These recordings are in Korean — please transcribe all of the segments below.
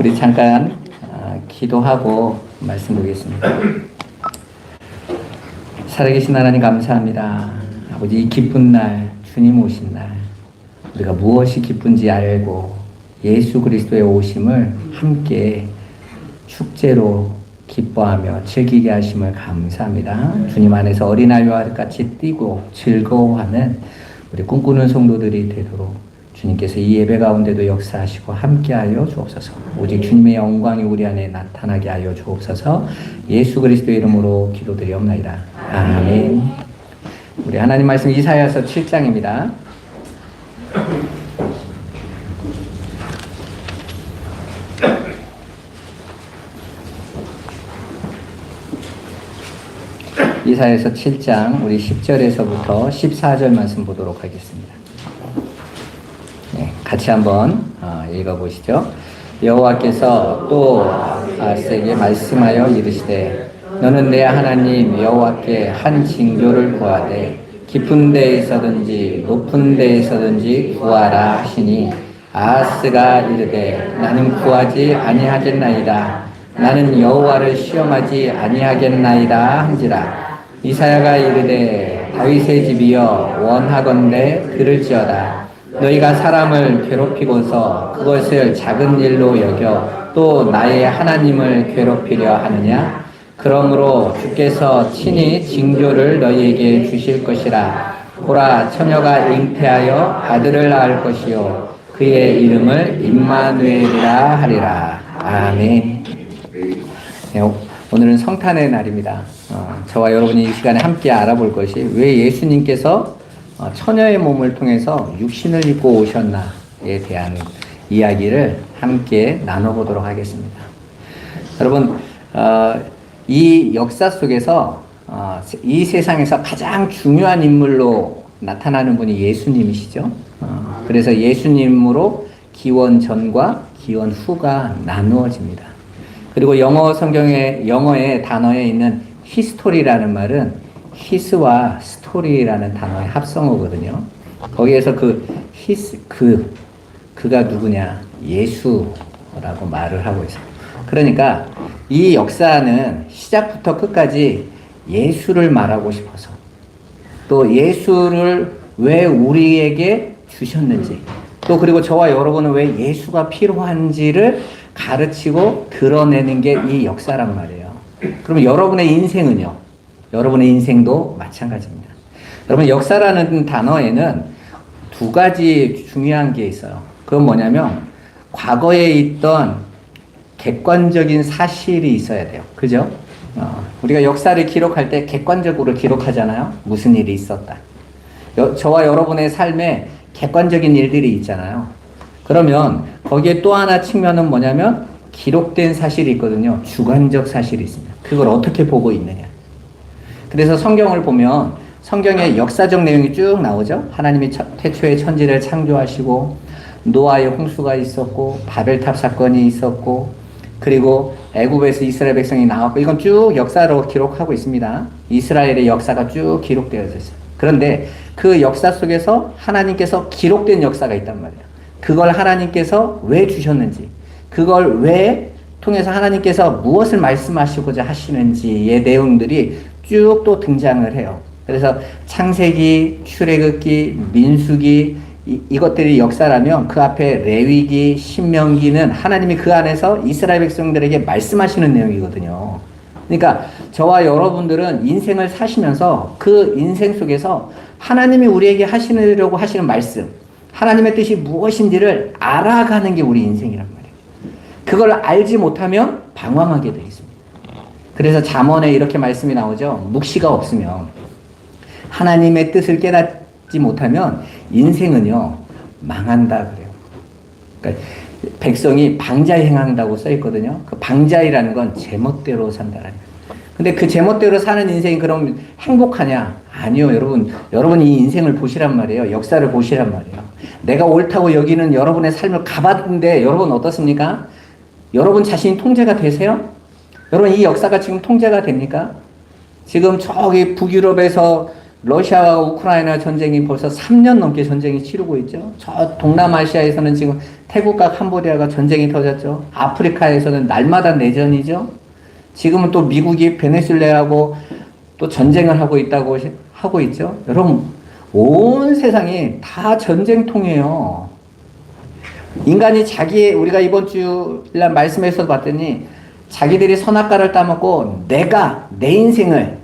우리 잠깐 기도하고 말씀 보겠습니다. 살아계신 하나님 감사합니다. 아버지, 이 기쁜 날, 주님 오신 날, 우리가 무엇이 기쁜지 알고 예수 그리스도의 오심을 함께 축제로 기뻐하며 즐기게 하심을 감사합니다. 주님 안에서 어린아이와 같이 뛰고 즐거워하는 우리 꿈꾸는 성도들이 되도록 주님께서 이 예배 가운데도 역사하시고 함께하여 주옵소서. 오직 주님의 영광이 우리 안에 나타나게 하여 주옵소서. 예수 그리스도의 이름으로 기도드리옵나이다. 아멘. 우리 하나님 말씀 이사야서 7장입니다. 이사야서 7장 우리 10절에서부터 14절 말씀 보도록 하겠습니다. 네, 같이 한번 읽어보시죠. 여호와께서 또 아스에게 말씀하여 이르시되 너는 내 하나님 여호와께 한 징조를 구하되 깊은 데에서든지 높은 데에서든지 구하라 하시니 아하스가 이르되 나는 구하지 아니하겠나이다. 나는 여호와를 시험하지 아니하겠나이다 한지라. 이사야가 이르되 다윗의 집이여 원하건대 들을지어다. 너희가 사람을 괴롭히고서 그것을 작은 일로 여겨 또 나의 하나님을 괴롭히려 하느냐? 그러므로 주께서 친히 징조를 너희에게 주실 것이라. 보라, 처녀가 잉태하여 아들을 낳을 것이요 그의 이름을 임마누엘이라 하리라. 아멘. 네, 오늘은 성탄의 날입니다. 저와 여러분이 이 시간에 함께 알아볼 것이 왜 예수님께서 처녀의 몸을 통해서 육신을 입고 오셨나에 대한 이야기를 함께 나눠보도록 하겠습니다. 여러분, 이 역사 속에서 이 세상에서 가장 중요한 인물로 나타나는 분이 예수님이시죠. 그래서 예수님으로 기원 전과 기원 후가 나누어집니다. 그리고 영어의 단어에 있는 히스토리라는 말은 히스와 스토리라는 단어의 합성어거든요. 거기에서 그가 누구냐? 예수라고 말을 하고 있어요. 그러니까 이 역사는 시작부터 끝까지 예수를 말하고 싶어서 또 예수를 왜 우리에게 주셨는지 또 그리고 저와 여러분은 왜 예수가 필요한지를 가르치고 드러내는 게 이 역사란 말이에요. 그러면 여러분의 인생은요? 여러분의 인생도 마찬가지입니다. 여러분, 역사라는 단어에는 두 가지 중요한 게 있어요. 그건 뭐냐면 과거에 있던 객관적인 사실이 있어야 돼요. 그죠? 우리가 역사를 기록할 때 객관적으로 기록하잖아요. 무슨 일이 있었다. 저와 여러분의 삶에 객관적인 일들이 있잖아요. 그러면 거기에 또 하나 측면은 뭐냐면 기록된 사실이 있거든요. 주관적 사실이 있습니다. 그걸 어떻게 보고 있느냐. 그래서 성경을 보면 성경에 역사적 내용이 쭉 나오죠. 하나님이 태초에 천지를 창조하시고 노아의 홍수가 있었고 바벨탑 사건이 있었고 그리고 애굽에서 이스라엘 백성이 나왔고 이건 쭉 역사로 기록하고 있습니다. 이스라엘의 역사가 쭉 기록되어 있어요. 그런데 그 역사 속에서 하나님께서 기록된 역사가 있단 말이에요. 그걸 하나님께서 왜 주셨는지 그걸 왜 통해서 하나님께서 무엇을 말씀하시고자 하시는지의 내용들이 쭉 또 등장을 해요. 그래서 창세기, 출애굽기, 민수기 이것들이 역사라면 그 앞에 레위기, 신명기는 하나님이 그 안에서 이스라엘 백성들에게 말씀하시는 내용이거든요. 그러니까 저와 여러분들은 인생을 사시면서 그 인생 속에서 하나님이 우리에게 하시려고 하시는 말씀, 하나님의 뜻이 무엇인지를 알아가는 게 우리 인생이란 말이에요. 그걸 알지 못하면 방황하게 되어 있습니다. 그래서 잠언에 이렇게 말씀이 나오죠. 묵시가 없으면 하나님의 뜻을 깨닫지 못하면 인생은요 망한다 그래요. 그러니까 백성이 방자히 행한다고 써 있거든요. 그 방자이라는 건 제멋대로 산다라는 거예요. 근데 그 제멋대로 사는 인생이 그럼 행복하냐? 아니요, 여러분. 여러분이 이 인생을 보시란 말이에요. 역사를 보시란 말이에요. 내가 옳다고 여기는 여러분의 삶을 가봤는데 여러분 어떻습니까? 여러분 자신이 통제가 되세요? 여러분 이 역사가 지금 통제가 됩니까? 지금 저기 북유럽에서 러시아와 우크라이나 전쟁이 벌써 3년 넘게 전쟁이 치르고 있죠. 저 동남아시아에서는 지금 태국과 캄보디아가 전쟁이 터졌죠. 아프리카에서는 날마다 내전이죠. 지금은 또 미국이 베네수엘라하고 또 전쟁을 하고 있다고 하고 있죠. 여러분, 온 세상이 다 전쟁통이에요. 인간이 우리가 이번 주일 말씀에서 봤더니 자기들이 선악과를 따먹고 내 인생을,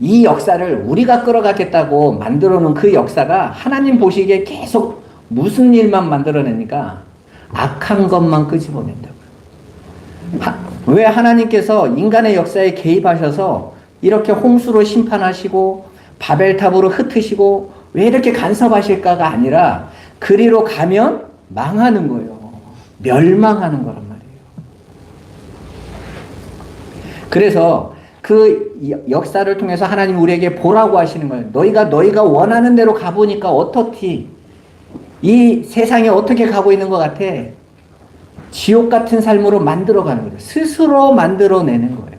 이 역사를 우리가 끌어가겠다고 만들어 놓은 그 역사가 하나님 보시기에 계속 무슨 일만 만들어내니까 악한 것만 끄집어낸다고요. 왜 하나님께서 인간의 역사에 개입하셔서 이렇게 홍수로 심판하시고 바벨탑으로 흩으시고 왜 이렇게 간섭하실까가 아니라 그리로 가면 망하는 거예요. 멸망하는 거란 말이에요. 그래서 그 역사를 통해서 하나님 우리에게 보라고 하시는 거예요. 너희가 원하는 대로 가보니까 어떻지? 이 세상이 어떻게 가고 있는 것 같아? 지옥 같은 삶으로 만들어가는 거예요. 스스로 만들어내는 거예요.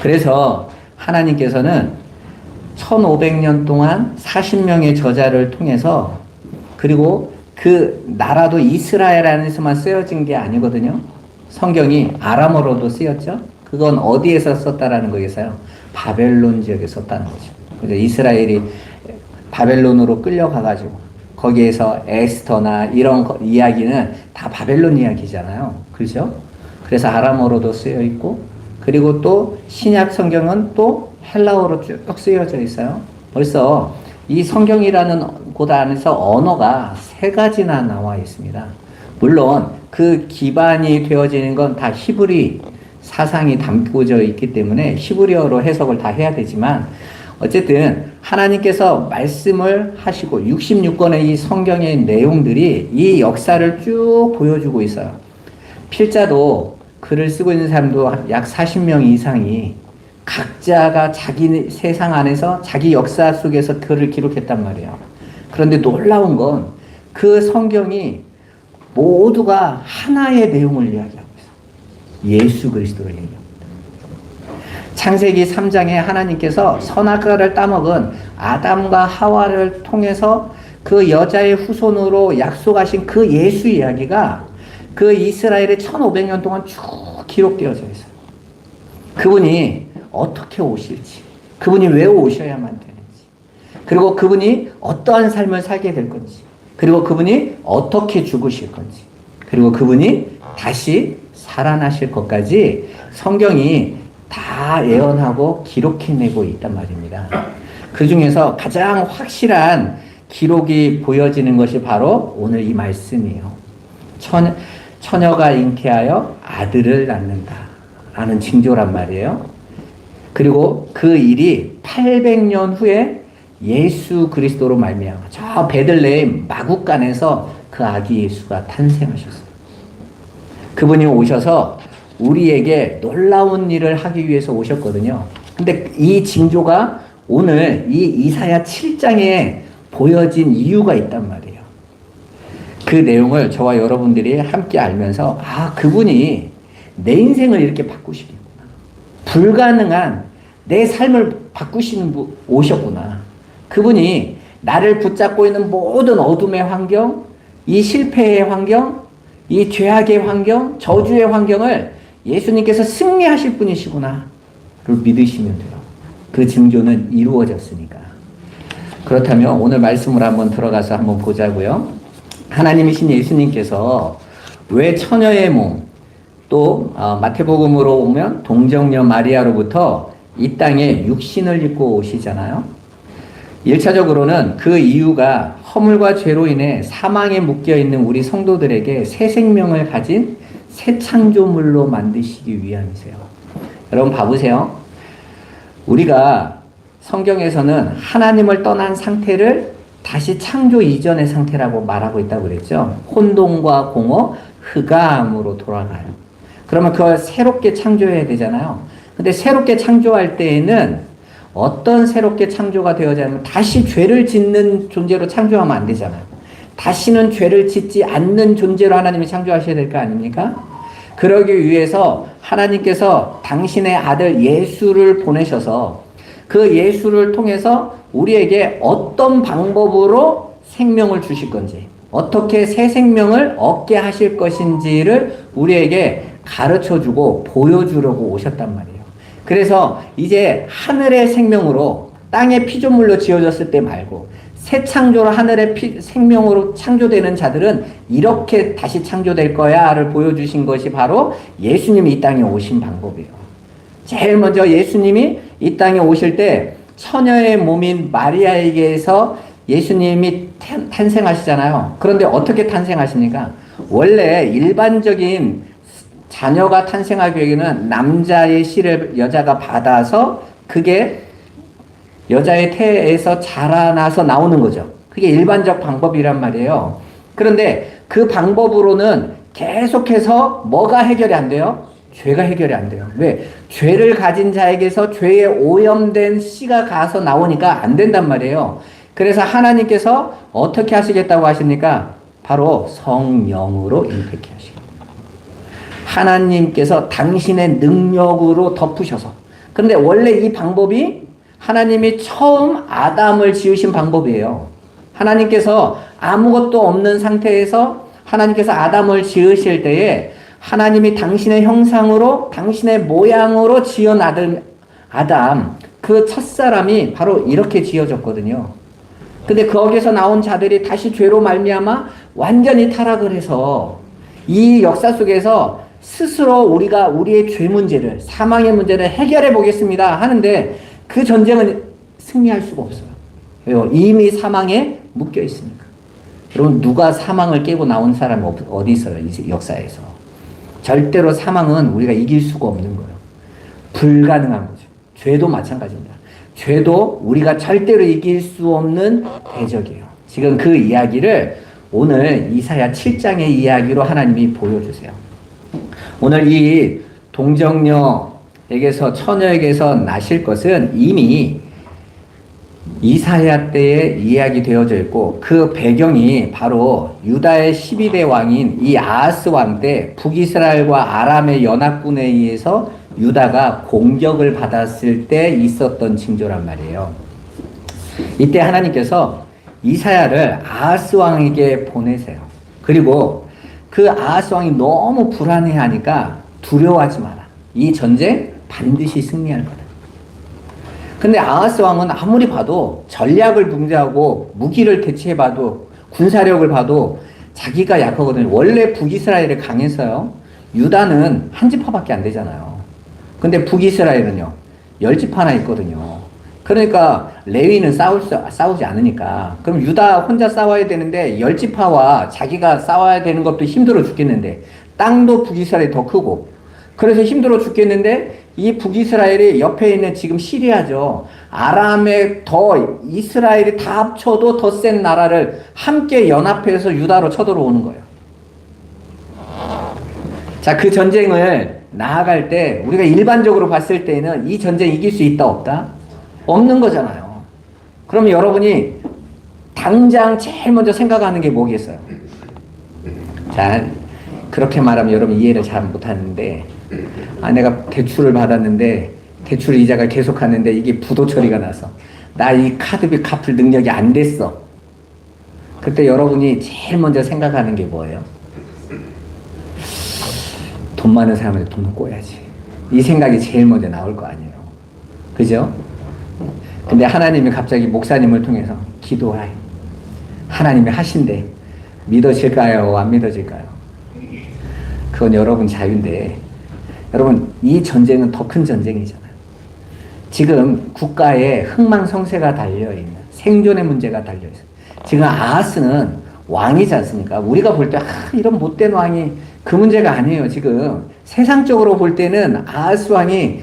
그래서 하나님께서는 1500년 동안 40명의 저자를 통해서, 그리고 그 나라도 이스라엘 안에서만 쓰여진 게 아니거든요. 성경이 아람어로도 쓰였죠. 그건 어디에서 썼다라는 거겠어요? 바벨론 지역에 썼다는 거죠. 그래서 이스라엘이 바벨론으로 끌려가가지고 거기에서 에스더나 이런 이야기는 다 바벨론 이야기잖아요. 그렇죠? 그래서 아람어로도 쓰여 있고, 그리고 또 신약 성경은 또 헬라어로 쭉 쓰여져 있어요. 벌써 이 성경이라는 곳 안에서 언어가 3가지나 나와 있습니다. 물론 그 기반이 되어지는 건 다 히브리 사상이 담겨져 있기 때문에 히브리어로 해석을 다 해야 되지만, 어쨌든 하나님께서 말씀을 하시고 66권의 이 성경의 내용들이 이 역사를 쭉 보여주고 있어요. 필자도, 글을 쓰고 있는 사람도 약 40명 이상이 각자가 자기 세상 안에서 자기 역사 속에서 글을 기록했단 말이에요. 그런데 놀라운 건 그 성경이 모두가 하나의 내용을 이야기하고 있어요. 예수 그리스도를 얘기합니다. 창세기 3장에 하나님께서 선악과를 따먹은 아담과 하와를 통해서 그 여자의 후손으로 약속하신 그 예수 이야기가 그 이스라엘의 1500년 동안 쭉 기록되어져 있어요. 그분이 어떻게 오실지, 그분이 왜 오셔야만 되는지, 그리고 그분이 어떠한 삶을 살게 될 건지, 그리고 그분이 어떻게 죽으실 건지, 그리고 그분이 다시 살아나실 것까지 성경이 다 예언하고 기록해내고 있단 말입니다. 그 중에서 가장 확실한 기록이 보여지는 것이 바로 오늘 이 말씀이에요. 처녀가 잉태하여 아들을 낳는다 라는 징조란 말이에요. 그리고 그 일이 800년 후에 예수 그리스도로 말미암아 저 베들레헴 마국간에서 그 아기 예수가 탄생하셨어요. 그분이 오셔서 우리에게 놀라운 일을 하기 위해서 오셨거든요. 근데 이 징조가 오늘 이 이사야 7장에 보여진 이유가 있단 말이에요. 그 내용을 저와 여러분들이 함께 알면서, 그분이 내 인생을 이렇게 바꾸시겠구나. 불가능한 내 삶을 바꾸시는 분 오셨구나. 그분이 나를 붙잡고 있는 모든 어둠의 환경, 이 실패의 환경, 이 죄악의 환경, 저주의 환경을 예수님께서 승리하실 분이시구나 를 믿으시면 돼요. 그 징조는 이루어졌으니까. 그렇다면 오늘 말씀으로 한번 들어가서 한번 보자고요. 하나님이신 예수님께서 왜 처녀의 몸, 또 마태복음으로 오면 동정녀 마리아로부터 이 땅에 육신을 입고 오시잖아요. 1차적으로는 그 이유가 허물과 죄로 인해 사망에 묶여있는 우리 성도들에게 새 생명을 가진 새 창조물로 만드시기 위함이세요. 여러분 봐보세요. 우리가 성경에서는 하나님을 떠난 상태를 다시 창조 이전의 상태라고 말하고 있다고 그랬죠. 혼돈과 공허, 흑암으로 돌아가요. 그러면 그걸 새롭게 창조해야 되잖아요. 근데 새롭게 창조할 때에는 어떤 새롭게 창조가 되어야하면 다시 죄를 짓는 존재로 창조하면 안 되잖아요. 다시는 죄를 짓지 않는 존재로 하나님이 창조하셔야 될 거 아닙니까? 그러기 위해서 하나님께서 당신의 아들 예수를 보내셔서 그 예수를 통해서 우리에게 어떤 방법으로 생명을 주실 건지, 어떻게 새 생명을 얻게 하실 것인지를 우리에게 가르쳐주고 보여주려고 오셨단 말이에요. 그래서 이제 하늘의 생명으로 땅의 피조물로 지어졌을 때 말고 새 창조로 하늘의 생명으로 창조되는 자들은 이렇게 다시 창조될 거야를 보여주신 것이 바로 예수님이 이 땅에 오신 방법이에요. 제일 먼저 예수님이 이 땅에 오실 때 처녀의 몸인 마리아에게서 예수님이 탄생하시잖아요. 그런데 어떻게 탄생하십니까? 원래 일반적인 자녀가 탄생하기 위해서는 남자의 씨를 여자가 받아서 그게 여자의 태에서 자라나서 나오는 거죠. 그게 일반적 방법이란 말이에요. 그런데 그 방법으로는 계속해서 뭐가 해결이 안 돼요? 죄가 해결이 안 돼요. 왜? 죄를 가진 자에게서 죄에 오염된 씨가 가서 나오니까 안 된단 말이에요. 그래서 하나님께서 어떻게 하시겠다고 하십니까? 바로 성령으로 임팩트 하시고 하나님께서 당신의 능력으로 덮으셔서. 그런데 원래 이 방법이 하나님이 처음 아담을 지으신 방법이에요. 하나님께서 아무것도 없는 상태에서 하나님께서 아담을 지으실 때에 하나님이 당신의 형상으로 당신의 모양으로 지은 아담 그 첫사람이 바로 이렇게 지어졌거든요. 근데 거기서 나온 자들이 다시 죄로 말미암아 완전히 타락을 해서 이 역사 속에서 스스로 우리가 우리의 죄 문제를 사망의 문제를 해결해 보겠습니다 하는데 그 전쟁은 승리할 수가 없어요. 왜요? 이미 사망에 묶여 있으니까. 여러분 누가 사망을 깨고 나온 사람이 어디 있어요? 이 역사에서. 절대로 사망은 우리가 이길 수가 없는 거예요. 불가능한 거죠. 죄도 마찬가지입니다. 죄도 우리가 절대로 이길 수 없는 대적이에요. 지금 그 이야기를 오늘 이사야 7장의 이야기로 하나님이 보여주세요. 오늘 이 동정녀에게서 처녀에게서 나실 것은 이미 이사야 때에 이야기되어져 있고 그 배경이 바로 유다의 12대 왕인 이 아하스 왕 때 북이스라엘과 아람의 연합군에 의해서 유다가 공격을 받았을 때 있었던 징조란 말이에요. 이때 하나님께서 이사야를 아하스 왕에게 보내세요. 그리고 그 아하스 왕이 너무 불안해하니까 두려워하지 마라. 이 전쟁 반드시 승리할 거다. 근데 아하스 왕은 아무리 봐도 전략을 분배하고 무기를 대체해봐도 군사력을 봐도 자기가 약하거든요. 원래 북이스라엘이 강했어요. 유다는 한 지파밖에 안 되잖아요. 근데 북이스라엘은요 10지파나 있거든요. 그러니까 레위는 싸우지 않으니까 그럼 유다 혼자 싸워야 되는데 10지파와 자기가 싸워야 되는 것도 힘들어 죽겠는데 땅도 북이스라엘이 더 크고 그래서 힘들어 죽겠는데 이 북이스라엘이 옆에 있는 지금 시리아죠. 아람에 더 이스라엘이 다 합쳐도 더 센 나라를 함께 연합해서 유다로 쳐들어오는 거예요. 자, 그 전쟁을 나아갈 때 우리가 일반적으로 봤을 때는 이 전쟁 이길 수 있다 없다? 없는 거잖아요. 그럼 여러분이 당장 제일 먼저 생각하는 게 뭐겠어요? 자, 그렇게 말하면 여러분 이해를 잘 못하는데 내가 대출을 받았는데 대출 이자가 계속하는데 이게 부도 처리가 나서 나 이 카드비 갚을 능력이 안 됐어. 그때 여러분이 제일 먼저 생각하는 게 뭐예요? 돈 많은 사람한테 돈을 꿔야지. 이 생각이 제일 먼저 나올 거 아니에요. 그죠? 근데 하나님이 갑자기 목사님을 통해서 기도해. 하나님이 하신대. 믿어질까요? 안 믿어질까요? 그건 여러분 자유인데 여러분 이 전쟁은 더 큰 전쟁이잖아요. 지금 국가에 흥망성쇠가 달려있는 생존의 문제가 달려있어요. 지금 아하스는 왕이지 않습니까? 우리가 볼 때 이런 못된 왕이 그 문제가 아니에요. 지금 세상적으로 볼 때는 아하스 왕이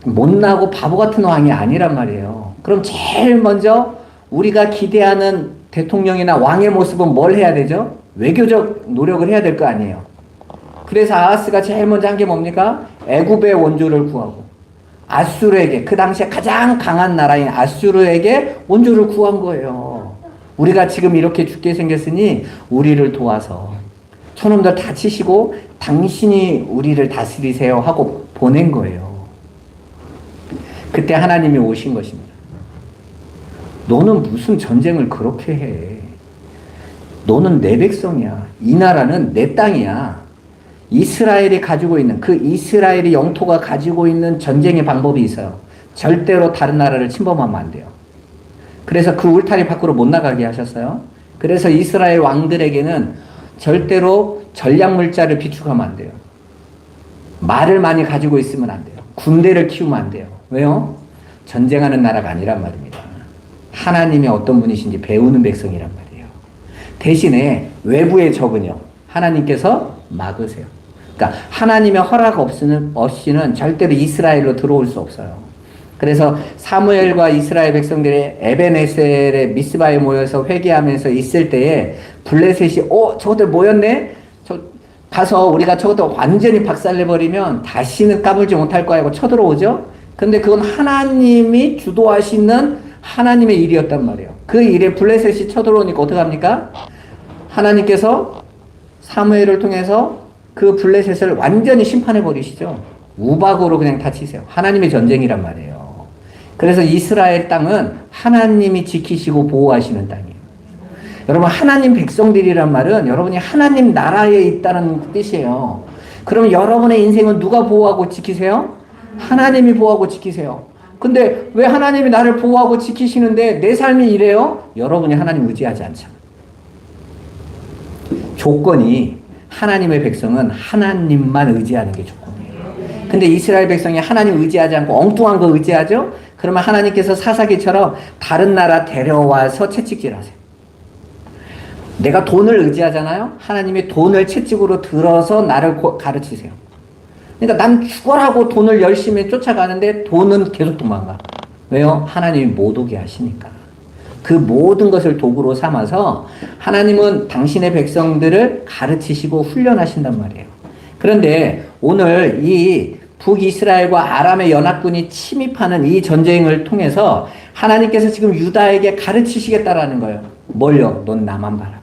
못나고 바보 같은 왕이 아니란 말이에요. 그럼 제일 먼저 우리가 기대하는 대통령이나 왕의 모습은 뭘 해야 되죠? 외교적 노력을 해야 될 거 아니에요. 그래서 아하스가 제일 먼저 한 게 뭡니까? 애굽의 원조를 구하고 아수르에게 그 당시에 가장 강한 나라인 아수르에게 원조를 구한 거예요. 우리가 지금 이렇게 죽게 생겼으니 우리를 도와서 저놈들 다 치시고 당신이 우리를 다스리세요 하고 보낸 거예요. 그때 하나님이 오신 것입니다. 너는 무슨 전쟁을 그렇게 해? 너는 내 백성이야. 이 나라는 내 땅이야. 이스라엘이 가지고 있는, 그 이스라엘의 영토가 가지고 있는 전쟁의 방법이 있어요. 절대로 다른 나라를 침범하면 안 돼요. 그래서 그 울타리 밖으로 못 나가게 하셨어요. 그래서 이스라엘 왕들에게는 절대로 전략물자를 비축하면 안 돼요. 말을 많이 가지고 있으면 안 돼요. 군대를 키우면 안 돼요. 왜요? 전쟁하는 나라가 아니란 말입니다. 하나님이 어떤 분이신지 배우는 백성이란 말이에요. 대신에 외부의 적은요, 하나님께서 막으세요. 그러니까 하나님의 허락 없이는 절대로 이스라엘로 들어올 수 없어요. 그래서 사무엘과 이스라엘 백성들이 에벤에셀의 미스바에 모여서 회개하면서 있을 때에 블레셋이 저것들 모였네? 가서 우리가 저것들 완전히 박살내버리면 다시는 까불지 못할 거야 하고 쳐들어오죠? 근데 그건 하나님이 주도하시는 하나님의 일이었단 말이에요. 그 일에 블레셋이 쳐들어오니까 어떡합니까? 하나님께서 사무엘을 통해서 그 블레셋을 완전히 심판해 버리시죠. 우박으로 그냥 다 치세요. 하나님의 전쟁이란 말이에요. 그래서 이스라엘 땅은 하나님이 지키시고 보호하시는 땅이에요. 여러분, 하나님 백성들이란 말은 여러분이 하나님 나라에 있다는 뜻이에요. 그럼 여러분의 인생은 누가 보호하고 지키세요? 하나님이 보호하고 지키세요. 근데 왜 하나님이 나를 보호하고 지키시는데 내 삶이 이래요? 여러분이 하나님 의지하지 않죠. 조건이 하나님의 백성은 하나님만 의지하는 게 조건이에요. 근데 이스라엘 백성이 하나님 의지하지 않고 엉뚱한 거 의지하죠? 그러면 하나님께서 사사기처럼 다른 나라 데려와서 채찍질하세요. 내가 돈을 의지하잖아요? 하나님이 돈을 채찍으로 들어서 나를 가르치세요. 그러니까 난 죽어라고 돈을 열심히 쫓아가는데 돈은 계속 도망가. 왜요? 하나님이 못 오게 하시니까. 그 모든 것을 도구로 삼아서 하나님은 당신의 백성들을 가르치시고 훈련하신단 말이에요. 그런데 오늘 이 북이스라엘과 아람의 연합군이 침입하는 이 전쟁을 통해서 하나님께서 지금 유다에게 가르치시겠다라는 거예요. 뭘요? 넌 나만 바라봐.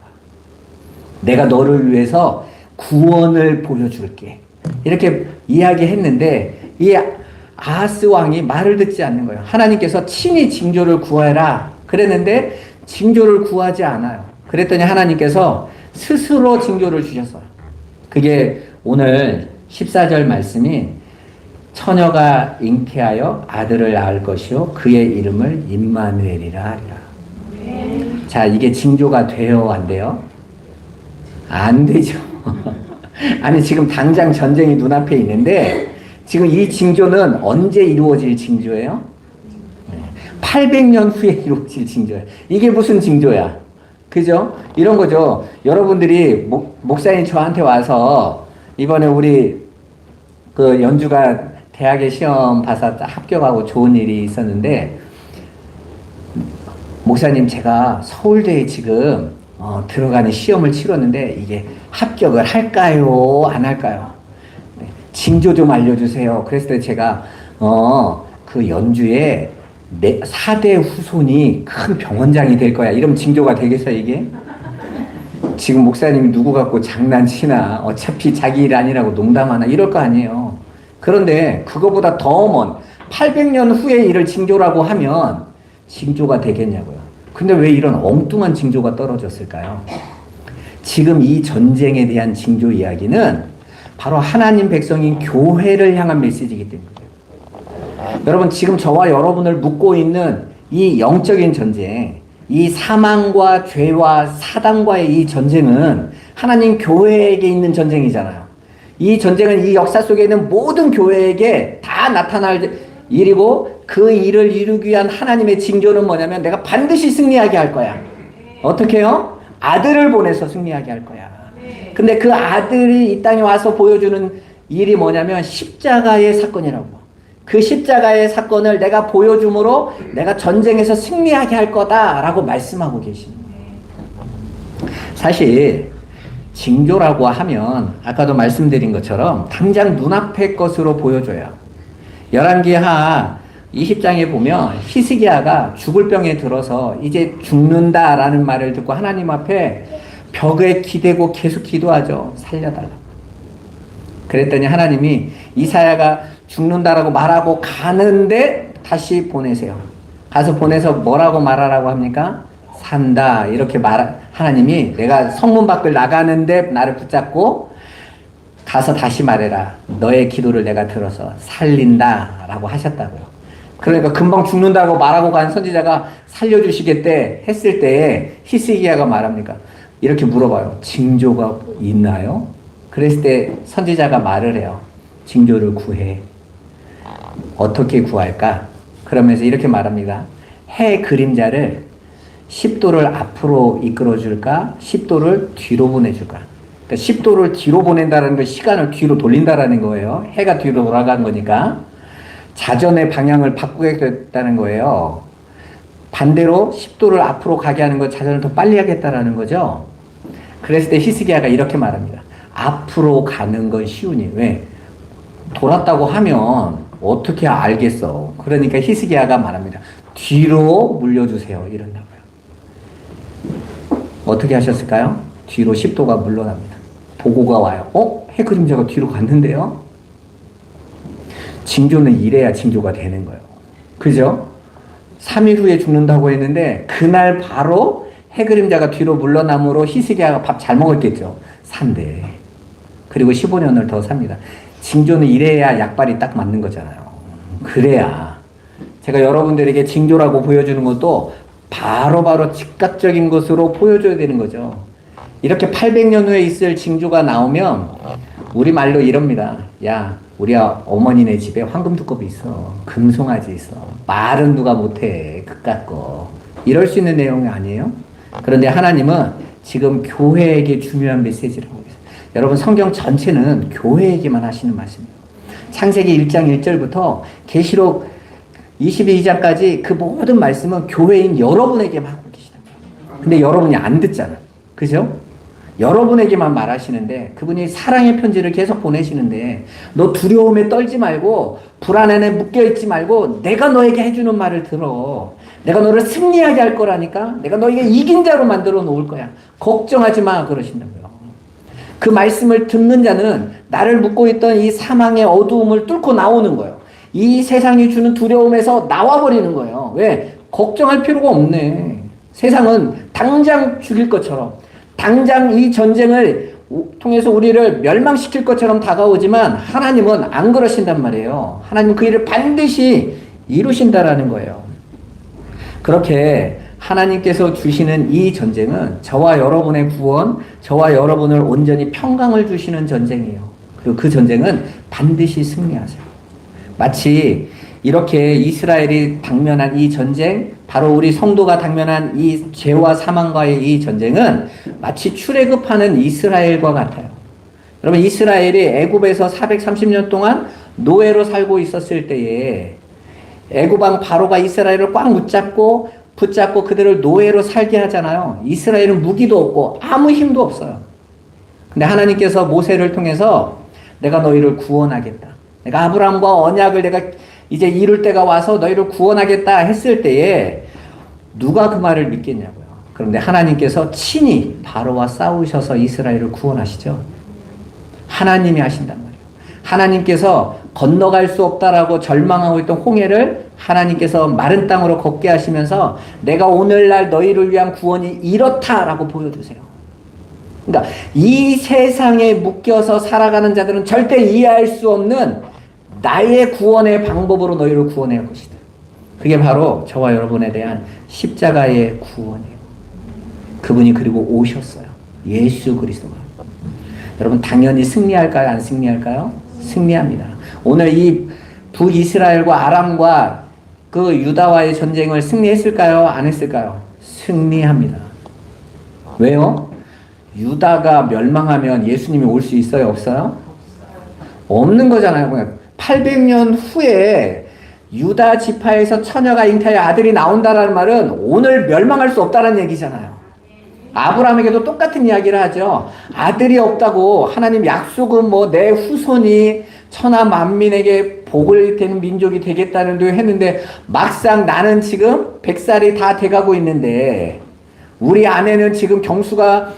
내가 너를 위해서 구원을 보여줄게. 이렇게 이야기했는데 이 아하스 왕이 말을 듣지 않는 거예요. 하나님께서 친히 징조를 구하라 그랬는데 징조를 구하지 않아요. 그랬더니 하나님께서 스스로 징조를 주셨어요. 그게 오늘 14절 말씀이 처녀가 잉태하여 아들을 낳을 것이요 그의 이름을 임마누엘이라 하리라. 자, 이게 징조가 돼요, 안 돼요? 안 되죠. 아니, 지금 당장 전쟁이 눈앞에 있는데 지금 이 징조는 언제 이루어질 징조예요? 800년 후에 이루어질 징조예요. 이게 무슨 징조야? 그죠? 이런 거죠. 여러분들이 목사님 저한테 와서 이번에 우리 그 연주가 대학에 시험 봐서 합격하고 좋은 일이 있었는데, 목사님 제가 서울대에 지금 들어가는 시험을 치렀는데 이게 합격을 할까요? 안 할까요? 네, 징조 좀 알려주세요. 그랬을 때 제가 그 연주에 4대 후손이 큰 병원장이 될 거야. 이러면 징조가 되겠어요, 이게? 지금 목사님이 누구 갖고 장난치나 어차피 자기 일 아니라고 농담하나 이럴 거 아니에요. 그런데 그거보다 더 먼 800년 후의 일을 징조라고 하면 징조가 되겠냐고요. 근데 왜 이런 엉뚱한 징조가 떨어졌을까요? 지금 이 전쟁에 대한 징조 이야기는 바로 하나님 백성인 교회를 향한 메시지이기 때문이에요. 여러분, 지금 저와 여러분을 묶고 있는 이 영적인 전쟁, 이 사망과 죄와 사단과의 이 전쟁은 하나님 교회에게 있는 전쟁이잖아요. 이 전쟁은 이 역사 속에 있는 모든 교회에게 다 나타날 일이고, 그 일을 이루기 위한 하나님의 징조는 뭐냐면 내가 반드시 승리하게 할 거야. 어떻게 해요? 아들을 보내서 승리하게 할 거야. 근데 그 아들이 이 땅에 와서 보여주는 일이 뭐냐면 십자가의 사건이라고. 그 십자가의 사건을 내가 보여줌으로 내가 전쟁에서 승리하게 할 거다라고 말씀하고 계십니다. 사실 징조라고 하면 아까도 말씀드린 것처럼 당장 눈앞의 것으로 보여줘요. 열왕기하 20장에 보면 히스기야가 죽을 병에 들어서 이제 죽는다라는 말을 듣고 하나님 앞에 벽에 기대고 계속 기도하죠. 살려달라고. 그랬더니 하나님이 이사야가 죽는다라고 말하고 가는데 다시 보내세요. 가서 보내서 뭐라고 말하라고 합니까? 산다. 이렇게 하나님이 내가 성문 밖을 나가는데 나를 붙잡고 가서 다시 말해라. 너의 기도를 내가 들어서 살린다. 라고 하셨다고요. 그러니까 금방 죽는다고 말하고 간 선지자가 살려주시겠대 했을 때에 히스기야가 말합니까? 이렇게 물어봐요. 징조가 있나요? 그랬을 때 선지자가 말을 해요. 징조를 구해. 어떻게 구할까? 그러면서 이렇게 말합니다. 해 그림자를 10도를 앞으로 이끌어줄까? 10도를 뒤로 보내줄까? 그러니까 10도를 뒤로 보낸다는 건 시간을 뒤로 돌린다라는 거예요. 해가 뒤로 돌아간 거니까. 자전의 방향을 바꾸겠다는 거예요. 반대로 10도를 앞으로 가게 하는 건 자전을 더 빨리 하겠다라는 거죠. 그랬을 때 히스기야가 이렇게 말합니다. 앞으로 가는 건 쉬우니. 왜? 돌았다고 하면 어떻게 알겠어. 그러니까 히스기야가 말합니다. 뒤로 물려주세요. 이런다고요. 어떻게 하셨을까요? 뒤로 10도가 물러납니다. 보고가 와요. 해 그림자가 뒤로 갔는데요? 징조는 이래야 징조가 되는 거예요. 그죠? 3일 후에 죽는다고 했는데 그날 바로 해 그림자가 뒤로 물러남으로 히스기야가 밥 잘 먹었겠죠. 산대. 그리고 15년을 더 삽니다. 징조는 이래야 약발이 딱 맞는 거잖아요. 그래야. 제가 여러분들에게 징조라고 보여주는 것도 바로바로 즉각적인 것으로 보여줘야 되는 거죠. 이렇게 800년 후에 있을 징조가 나오면 우리 말로 이럽니다. 야, 우리 어머니네 집에 황금 두꺼비 있어. 금송아지 있어. 말은 누가 못해. 그깟 거. 이럴 수 있는 내용이 아니에요? 그런데 하나님은 지금 교회에게 중요한 메시지를 하고 있어요. 여러분 성경 전체는 교회에게만 하시는 말씀이에요. 창세기 1장 1절부터 계시록 22장까지 그 모든 말씀은 교회인 여러분에게만 하고 계시다. 근데 여러분이 안 듣잖아. 그죠? 여러분에게만 말하시는데 그분이 사랑의 편지를 계속 보내시는데 너 두려움에 떨지 말고 불안에 묶여있지 말고 내가 너에게 해주는 말을 들어. 내가 너를 승리하게 할 거라니까. 내가 너에게 이긴 자로 만들어 놓을 거야. 걱정하지 마 그러신다고요. 그 말씀을 듣는 자는 나를 묶고 있던 이 사망의 어두움을 뚫고 나오는 거예요. 이 세상이 주는 두려움에서 나와버리는 거예요. 왜? 걱정할 필요가 없네. 세상은 당장 죽일 것처럼 당장 이 전쟁을 통해서 우리를 멸망시킬 것처럼 다가오지만 하나님은 안 그러신단 말이에요. 하나님 그 일을 반드시 이루신다라는 거예요. 그렇게 하나님께서 주시는 이 전쟁은 저와 여러분의 구원, 저와 여러분을 온전히 평강을 주시는 전쟁이에요. 그리고 그 전쟁은 반드시 승리하세요. 마치 이렇게 이스라엘이 당면한 이 전쟁, 바로 우리 성도가 당면한 이 죄와 사망과의 이 전쟁은 마치 출애굽하는 이스라엘과 같아요. 여러분 이스라엘이 애굽에서 430년 동안 노예로 살고 있었을 때에 애굽왕 바로가 이스라엘을 꽉 붙잡고 그들을 노예로 살게 하잖아요. 이스라엘은 무기도 없고 아무 힘도 없어요. 근데 하나님께서 모세를 통해서 내가 너희를 구원하겠다. 내가 아브라함과 언약을 내가 이제 이룰 때가 와서 너희를 구원하겠다 했을 때에 누가 그 말을 믿겠냐고요. 그런데 하나님께서 친히 바로와 싸우셔서 이스라엘을 구원하시죠. 하나님이 하신단 말이에요. 하나님께서 건너갈 수 없다라고 절망하고 있던 홍해를 하나님께서 마른 땅으로 걷게 하시면서 내가 오늘날 너희를 위한 구원이 이렇다라고 보여주세요. 그러니까 이 세상에 묶여서 살아가는 자들은 절대 이해할 수 없는 나의 구원의 방법으로 너희를 구원할 것이다. 그게 바로 저와 여러분에 대한 십자가의 구원이에요. 그분이 그리고 오셨어요. 예수 그리스도가. 여러분 당연히 승리할까요? 안 승리할까요? 승리합니다. 오늘 이 북이스라엘과 아람과 그 유다와의 전쟁을 승리했을까요? 안 했을까요? 승리합니다. 왜요? 유다가 멸망하면 예수님이 올 수 있어요? 없어요? 없는 거잖아요. 그냥 800년 후에 유다 지파에서 처녀가 잉태하여 아들이 나온다라는 말은 오늘 멸망할 수 없다는 얘기잖아요. 아브라함에게도 똑같은 이야기를 하죠. 아들이 없다고 하나님 약속은 뭐 내 후손이 천하 만민에게 복을 되는 민족이 되겠다는 데 했는데 막상 나는 지금 100살이 다 돼가고 있는데 우리 아내는 지금 경수가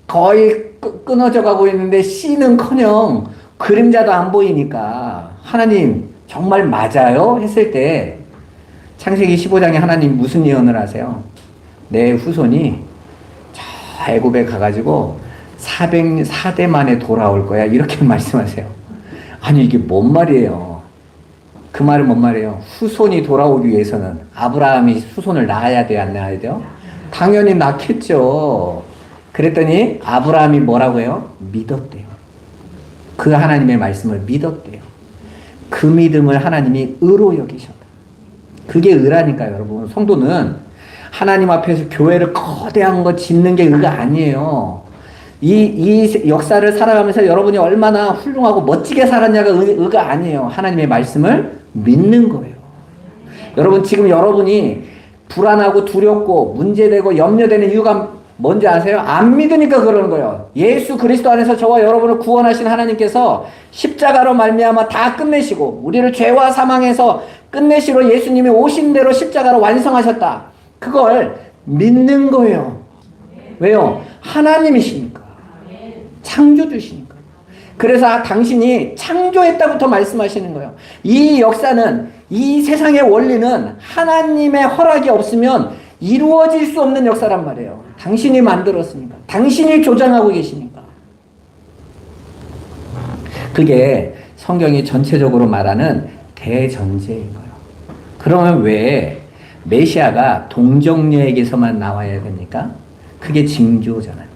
거의 끊어져 가고 있는데 씨는커녕 그림자도 안 보이니까 하나님 정말 맞아요? 했을 때 창세기 15장에 하나님 무슨 예언을 하세요? 내 후손이 저 애굽에 가가지고 404대 만에 돌아올 거야. 이렇게 말씀하세요. 아니 이게 뭔 말이에요? 그 말은 뭔 말이에요? 후손이 돌아오기 위해서는 아브라함이 후손을 낳아야 돼요? 안 낳아야 돼요? 당연히 낳겠죠. 그랬더니 아브라함이 뭐라고 해요? 믿었대요. 그 하나님의 말씀을 믿었대요. 그 믿음을 하나님이 의로 여기셨다. 그게 의라니까요, 여러분. 성도는 하나님 앞에서 교회를 거대한 거 짓는 게 의가 아니에요. 이 역사를 살아가면서 여러분이 얼마나 훌륭하고 멋지게 살았냐가 의가 아니에요. 하나님의 말씀을 믿는 거예요. 여러분, 지금 여러분이 불안하고 두렵고 문제되고 염려되는 이유가 뭔지 아세요? 안 믿으니까 그러는 거예요. 예수 그리스도 안에서 저와 여러분을 구원하신 하나님께서 십자가로 말미암아 다 끝내시고 우리를 죄와 사망에서 끝내시러 예수님이 오신 대로 십자가로 완성하셨다. 그걸 믿는 거예요. 왜요? 하나님이시니까. 창조주시니까. 그래서 당신이 창조했다부터 말씀하시는 거예요. 이 역사는, 이 세상의 원리는 하나님의 허락이 없으면 이루어질 수 없는 역사란 말이에요. 당신이 만들었으니까. 당신이 조장하고 계시니까. 그게 성경이 전체적으로 말하는 대전제인 거예요. 그러면 왜 메시아가 동정녀에게서만 나와야 됩니까? 그게 징조잖아요.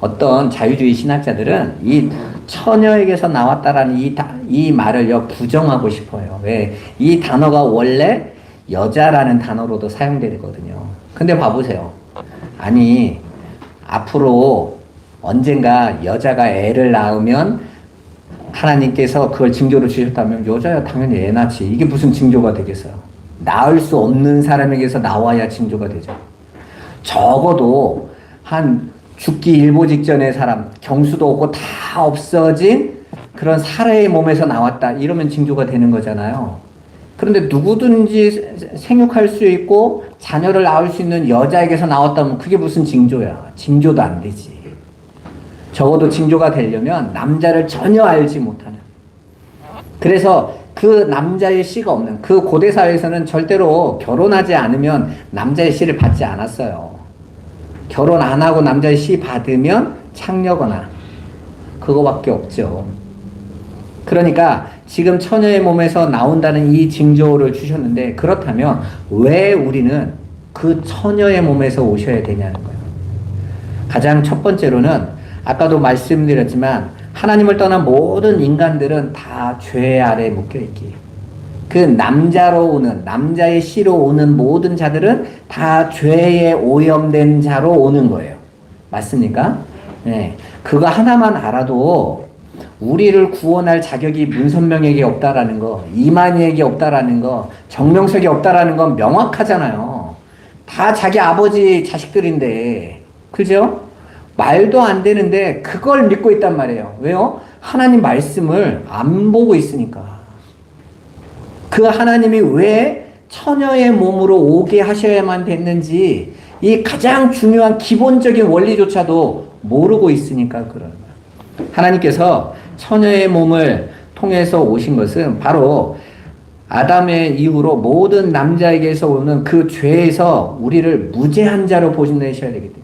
어떤 자유주의 신학자들은 이 처녀에게서 나왔다라는 이 말을요 부정하고 싶어요. 왜? 이 단어가 원래 여자라는 단어로도 사용되거든요. 근데 봐보세요. 아니 앞으로 언젠가 여자가 애를 낳으면 하나님께서 그걸 징조로 주셨다면 여자야 당연히 애 낳지. 이게 무슨 징조가 되겠어요? 낳을 수 없는 사람에게서 나와야 징조가 되죠. 적어도 한 죽기 일보 직전의 사람, 경수도 없고 다 없어진 그런 사례의 몸에서 나왔다. 이러면 징조가 되는 거잖아요. 그런데 누구든지 생육할 수 있고 자녀를 낳을 수 있는 여자에게서 나왔다면 그게 무슨 징조야? 징조도 안 되지. 적어도 징조가 되려면 남자를 전혀 알지 못하는. 그래서 그 남자의 씨가 없는, 그 고대 사회에서는 절대로 결혼하지 않으면 남자의 씨를 받지 않았어요. 결혼 안 하고 남자의 씨 받으면 창녀거나 그거밖에 없죠. 그러니까 지금 처녀의 몸에서 나온다는 이 징조를 주셨는데, 그렇다면 왜 우리는 그 처녀의 몸에서 오셔야 되냐는 거예요. 가장 첫 번째로는 아까도 말씀드렸지만 하나님을 떠난 모든 인간들은 다 죄 아래 묶여있기. 그 남자로 오는, 남자의 씨로 오는 모든 자들은 다 죄에 오염된 자로 오는 거예요. 맞습니까? 네. 그거 하나만 알아도 우리를 구원할 자격이 문선명에게 없다라는 거, 이만희에게 없다라는 거, 정명석에 없다라는 건 명확하잖아요. 다 자기 아버지 자식들인데, 그죠? 말도 안 되는데 그걸 믿고 있단 말이에요. 왜요? 하나님 말씀을 안 보고 있으니까. 그 하나님이 왜 처녀의 몸으로 오게 하셔야만 됐는지 이 가장 중요한 기본적인 원리조차도 모르고 있으니까 그런 거예요. 하나님께서 처녀의 몸을 통해서 오신 것은 바로 아담의 이후로 모든 남자에게서 오는 그 죄에서 우리를 무죄한 자로 보신내셔야 되기 때문에,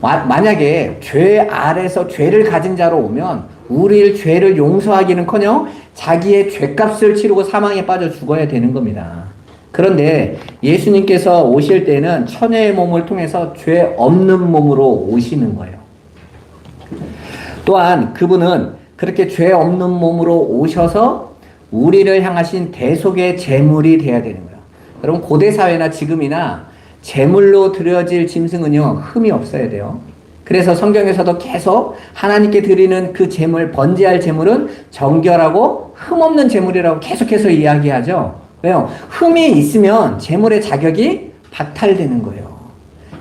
만약에 죄 아래서 죄를 가진 자로 오면 우리를 죄를 용서하기는커녕 자기의 죄값을 치르고 사망에 빠져 죽어야 되는 겁니다. 그런데 예수님께서 오실 때는 처녀의 몸을 통해서 죄 없는 몸으로 오시는 거예요. 또한 그분은 그렇게 죄 없는 몸으로 오셔서 우리를 향하신 대속의 제물이 되어야 되는 거예요. 여러분, 고대 사회나 지금이나 제물로 드려질 짐승은요, 흠이 없어야 돼요. 그래서 성경에서도 계속 하나님께 드리는 그 제물, 번제할 제물은 정결하고 흠없는 제물이라고 계속해서 이야기하죠. 왜요? 흠이 있으면 제물의 자격이 박탈되는 거예요.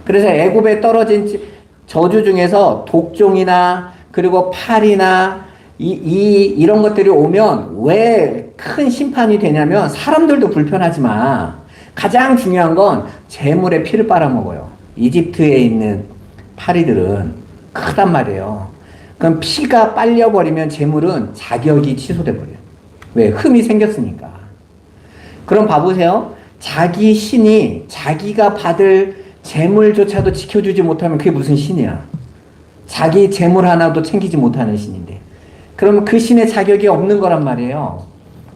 그래서 애굽에 떨어진 저주 중에서 독종이나 그리고 팔이나 이런 것들이 오면 왜 큰 심판이 되냐면, 사람들도 불편하지만 가장 중요한 건 제물에 피를 빨아먹어요. 이집트에 있는 파리들은 크단 말이에요. 그럼 피가 빨려버리면 제물은 자격이 취소돼 버려요. 왜? 흠이 생겼으니까. 그럼 봐보세요. 자기 신이 자기가 받을 재물조차도 지켜주지 못하면 그게 무슨 신이야? 자기 재물 하나도 챙기지 못하는 신인데. 그러면 그 신의 자격이 없는 거란 말이에요.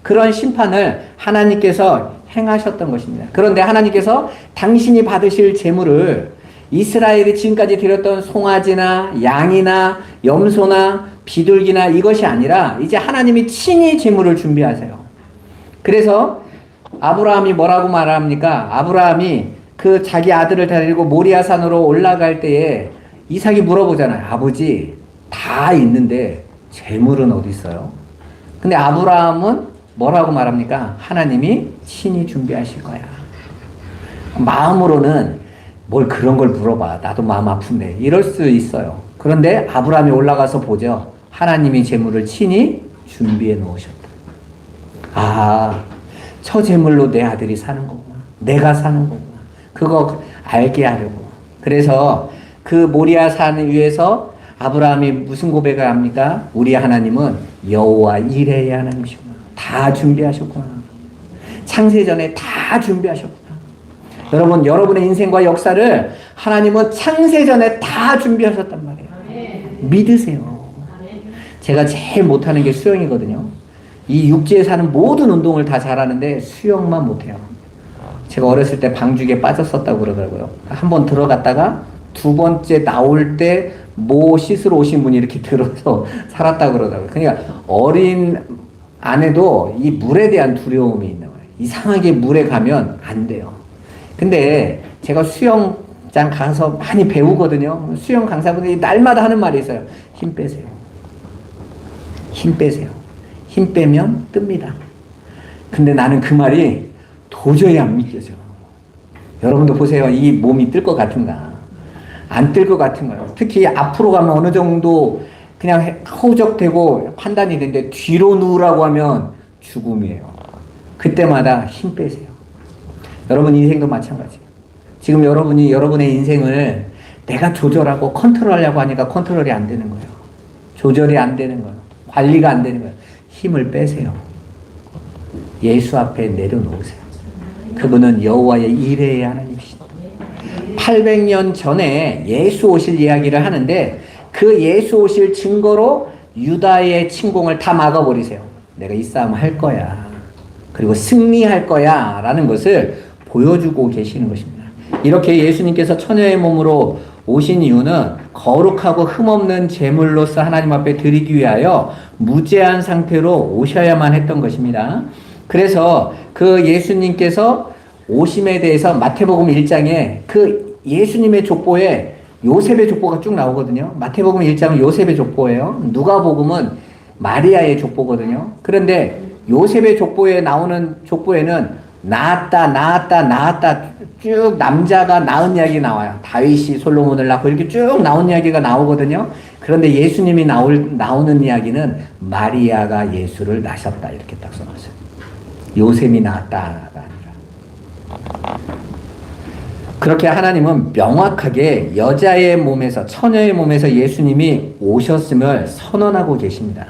그런 심판을 하나님께서 행하셨던 것입니다. 그런데 하나님께서 당신이 받으실 재물을 이스라엘이 지금까지 드렸던 송아지나 양이나 염소나 비둘기나 이것이 아니라 이제 하나님이 친히 재물을 준비하세요. 그래서 아브라함이 뭐라고 말합니까? 아브라함이 그 자기 아들을 데리고 모리아 산으로 올라갈 때에 이삭이 물어보잖아요. 아버지, 다 있는데 재물은 어디 있어요? 근데 아브라함은 뭐라고 말합니까? 하나님이 친히 준비하실 거야. 마음으로는 뭘 그런 걸 물어봐. 나도 마음 아픈데. 이럴 수 있어요. 그런데 아브라함이 올라가서 보죠. 하나님이 재물을 친히 준비해 놓으셨다. 아, 저 재물로 내 아들이 사는 거구나. 내가 사는 거구나. 그거 알게 하려고. 그래서 그 모리아 산 위에서 아브라함이 무슨 고백을 합니까? 우리 하나님은 여호와 이레의 하나님이시구나. 다 준비하셨구나. 창세전에 다 준비하셨구나. 여러분, 여러분의 인생과 역사를 하나님은 창세전에 다 준비하셨단 말이에요. 믿으세요. 제가 제일 못하는 게 수영이거든요. 이 육지에 사는 모든 운동을 다 잘하는데 수영만 못해요. 제가 어렸을 때 방죽에 빠졌었다고 그러더라고요. 한번 들어갔다가 두 번째 나올 때 모 씻으러 오신 분이 이렇게 들어서 살았다고 그러더라고요. 그러니까 어린 안에도 이 물에 대한 두려움이 있는 거예요. 이상하게 물에 가면 안 돼요. 근데 제가 수영장 가서 많이 배우거든요. 수영 강사분들이 날마다 하는 말이 있어요. 힘 빼세요. 힘 빼세요. 힘 빼면 뜹니다. 근데 나는 그 말이 도저히 안 믿겨져. 여러분도 보세요. 이 몸이 뜰 것 같은가? 안 뜰 것 같은 거예요. 특히 앞으로 가면 어느 정도 그냥 허우적대고 판단이 되는데 뒤로 누우라고 하면 죽음이에요. 그때마다 힘 빼세요. 여러분 인생도 마찬가지예요. 지금 여러분이 여러분의 인생을 내가 조절하고 컨트롤하려고 하니까 컨트롤이 안 되는 거예요. 조절이 안 되는 거예요. 관리가 안 되는 거예요. 힘을 빼세요. 예수 앞에 내려놓으세요. 그분은 여호와의 이레의 하나님이시다. 800년 전에 예수 오실 이야기를 하는데 그 예수 오실 증거로 유다의 침공을 다 막아버리세요. 내가 이 싸움 할 거야. 그리고 승리할 거야. 라는 것을 보여주고 계시는 것입니다. 이렇게 예수님께서 처녀의 몸으로 오신 이유는 거룩하고 흠없는 제물로서 하나님 앞에 드리기 위하여 무죄한 상태로 오셔야만 했던 것입니다. 그래서 그 예수님께서 오심에 대해서 마태복음 1장에 그 예수님의 족보에 요셉의 족보가 쭉 나오거든요. 마태복음 1장은 요셉의 족보예요. 누가복음은 마리아의 족보거든요. 그런데 요셉의 족보에 나오는 족보에는 낳았다 쭉 남자가 낳은 이야기 나와요. 다윗이 솔로몬을 낳고 이렇게 쭉 나온 이야기가 나오거든요. 그런데 예수님이 나오는 이야기는 마리아가 예수를 낳으셨다 이렇게 딱 써놨어요. 요셉이 낳았다가 아니라. 그렇게 하나님은 명확하게 여자의 몸에서 처녀의 몸에서 예수님이 오셨음을 선언하고 계십니다.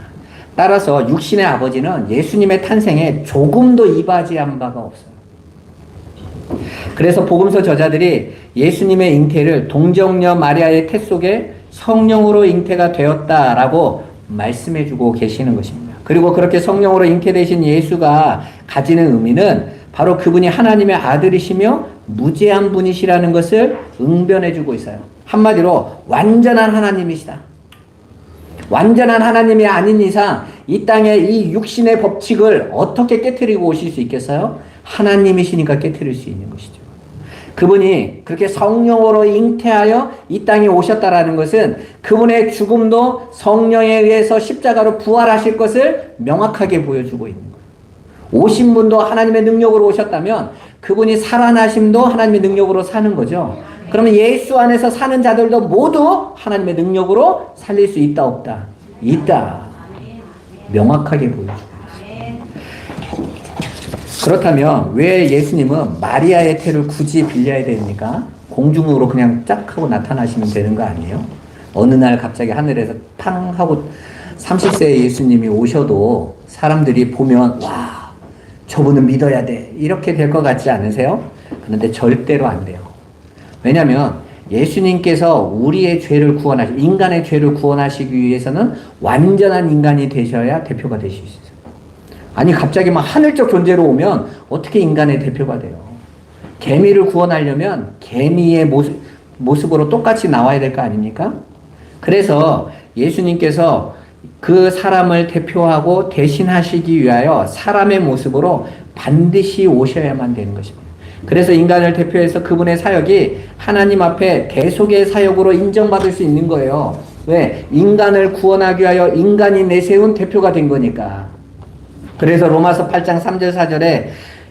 따라서 육신의 아버지는 예수님의 탄생에 조금도 이바지한 바가 없어요. 그래서 복음서 저자들이 예수님의 잉태를 동정녀 마리아의 태 속에 성령으로 잉태가 되었다라고 말씀해주고 계시는 것입니다. 그리고 그렇게 성령으로 잉태되신 예수가 가지는 의미는 바로 그분이 하나님의 아들이시며 무죄한 분이시라는 것을 응변해주고 있어요. 한마디로 완전한 하나님이시다. 완전한 하나님이 아닌 이상 이 땅에 이 육신의 법칙을 어떻게 깨트리고 오실 수 있겠어요? 하나님이시니까 깨트릴 수 있는 것이죠. 그분이 그렇게 성령으로 잉태하여 이 땅에 오셨다라는 것은 그분의 죽음도 성령에 의해서 십자가로 부활하실 것을 명확하게 보여주고 있는 거예요. 오신 분도 하나님의 능력으로 오셨다면 그분이 살아나심도 하나님의 능력으로 사는 거죠. 그러면 예수 안에서 사는 자들도 모두 하나님의 능력으로 살릴 수 있다 없다? 있다. 명확하게 보여주고 있어요. 그렇다면 왜 예수님은 마리아의 태를 굳이 빌려야 됩니까? 공중으로 그냥 짝 하고 나타나시면 되는 거 아니에요? 어느 날 갑자기 하늘에서 탕 하고 30세의 예수님이 오셔도 사람들이 보면 와 저분은 믿어야 돼. 이렇게 될 것 같지 않으세요? 그런데 절대로 안 돼요. 왜냐하면 예수님께서 우리의 죄를 인간의 죄를 구원하시기 위해서는 완전한 인간이 되셔야 대표가 되실 수 있어요. 아니 갑자기 막 하늘적 존재로 오면 어떻게 인간의 대표가 돼요? 개미를 구원하려면 개미의 모습으로 똑같이 나와야 될 거 아닙니까? 그래서 예수님께서 그 사람을 대표하고 대신하시기 위하여 사람의 모습으로 반드시 오셔야만 되는 것입니다. 그래서 인간을 대표해서 그분의 사역이 하나님 앞에 대속의 사역으로 인정받을 수 있는 거예요. 왜? 인간을 구원하기 위하여 인간이 내세운 대표가 된 거니까. 그래서 로마서 8장 3절 4절에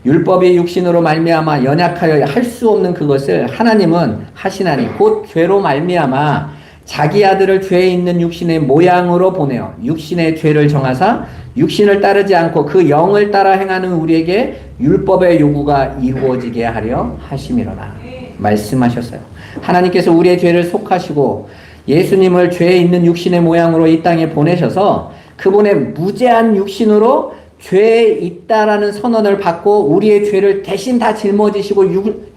율법이 육신으로 말미암아 연약하여 할 수 없는 그것을 하나님은 하시나니 곧 죄로 말미암아 자기 아들을 죄에 있는 육신의 모양으로 보내어 육신의 죄를 정하사 육신을 따르지 않고 그 영을 따라 행하는 우리에게 율법의 요구가 이루어지게 하려 하심이로라 말씀하셨어요. 하나님께서 우리의 죄를 속하시고 예수님을 죄에 있는 육신의 모양으로 이 땅에 보내셔서 그분의 무죄한 육신으로 죄에 있다라는 선언을 받고 우리의 죄를 대신 다 짊어지시고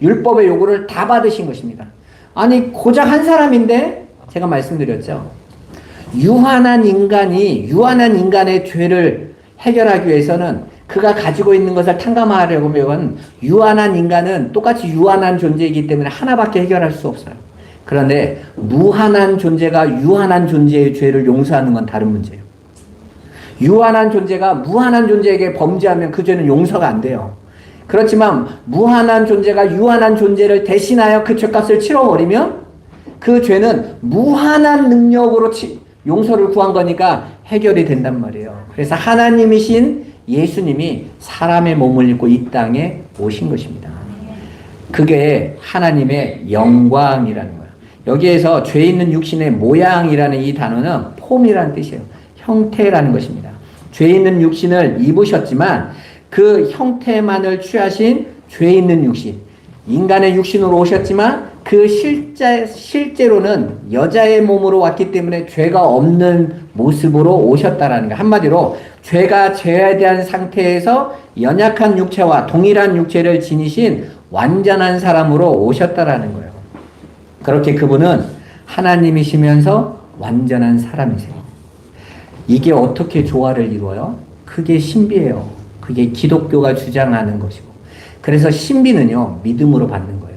율법의 요구를 다 받으신 것입니다. 아니 고작 한 사람인데 제가 말씀드렸죠. 유한한 인간의 죄를 해결하기 위해서는 그가 가지고 있는 것을 탕감하려면 유한한 인간은 똑같이 유한한 존재이기 때문에 하나밖에 해결할 수 없어요. 그런데 무한한 존재가 유한한 존재의 죄를 용서하는 건 다른 문제예요. 유한한 존재가 무한한 존재에게 범죄하면 그 죄는 용서가 안 돼요. 그렇지만 무한한 존재가 유한한 존재를 대신하여 그 죄값을 치러버리면 그 죄는 무한한 능력으로 용서를 구한 거니까 해결이 된단 말이에요. 그래서 하나님이신 예수님이 사람의 몸을 입고 이 땅에 오신 것입니다. 그게 하나님의 영광이라는 거예요. 여기에서 죄 있는 육신의 모양이라는 이 단어는 폼이라는 뜻이에요. 형태라는 것입니다. 죄 있는 육신을 입으셨지만 그 형태만을 취하신 죄 있는 육신, 인간의 육신으로 오셨지만 그 실제로는 여자의 몸으로 왔기 때문에 죄가 없는 모습으로 오셨다라는 거. 한마디로 죄가 제외된 상태에서 연약한 육체와 동일한 육체를 지니신 완전한 사람으로 오셨다라는 거예요. 그렇게 그분은 하나님이시면서 완전한 사람이세요. 이게 어떻게 조화를 이루어요? 그게 신비예요. 그게 기독교가 주장하는 것이고. 그래서 신비는요, 믿음으로 받는 거예요.